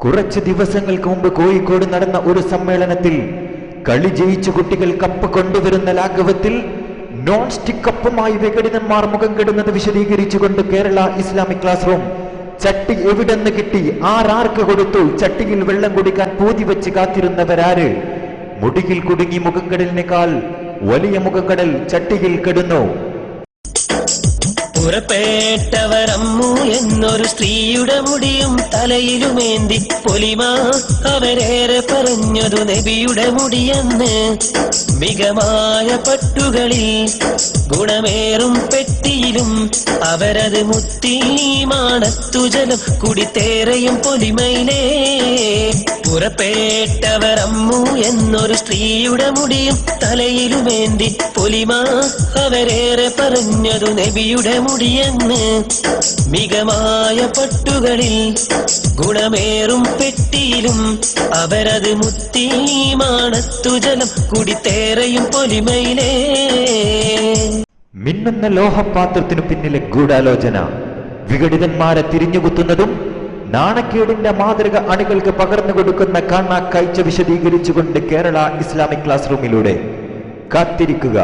കുറച്ച് ദിവസങ്ങൾക്ക് മുമ്പ് കോഴിക്കോട് നടന്ന ഒരു സമ്മേളനത്തിൽ കളി ജയിച്ചു കുട്ടികൾ കപ്പ് കൊണ്ടുവരുന്ന ലാഘവത്തിൽ നോൺ സ്റ്റിക് കപ്പുമായി വിഘടിതന്മാർ മുഖം കെടുന്നത് വിശദീകരിച്ചുകൊണ്ട് കേരള ഇസ്ലാമിക് ക്ലാസ് റൂം ചട്ടി എവിടെന്ന് കിട്ടി, ആരാർക്ക് കൊടുത്തു, ചട്ടിയിൽ വെള്ളം കുടിക്കാൻ പൂതി വെച്ച് കാത്തിരുന്നവരാര്, മുടിയിൽ കുടുങ്ങി മുഖംകടലിനേക്കാൾ വലിയ മുഖംകടൽ ചട്ടിയിൽ കെടുന്നു. പുറപ്പെട്ടവരമ്മു എന്നൊരു സ്ത്രീയുടെ മുടിയും തലയിലുമേന്തി പൊലിമ അവരേറെ പറഞ്ഞതു നബിയുടെ മുടിയെന്ന്. മികമായ പട്ടുകളിൽ ഗുണമേറും പെട്ടിയിലും അവരത് മുത്തി മാണത്തുജലം കുടിത്തേറയും പൊലിമയിലേ. പുറപ്പെട്ടവരമ്മു എന്നൊരു സ്ത്രീയുടെ മുടിയും തലയിലുമേന്തി പൊലിമ അവരേറെ പറഞ്ഞതു നബിയുടെ മുടിയെന്ന്. മികമായ പട്ടുകളിൽ ഗുണമേറും പെട്ടിയിലും അവരത് മുത്തി മാണത്തുജലം കുടിത്തേറയും പൊലിമയിലേ. മിന്നുന്ന ലോഹപാത്രത്തിനു പിന്നിലെ ഗൂഢാലോചന, വിഘടിതന്മാരെ തിരിഞ്ഞുകുത്തുന്നതും നാണക്കേടിന്റെ മാതൃക അണികൾക്ക് പകർന്നു കൊടുക്കുന്ന കാണാ കാഴ്ച വിശദീകരിച്ചുകൊണ്ട് കേരള ഇസ്ലാമിക് ക്ലാസ് റൂമിലൂടെ കാത്തിരിക്കുക.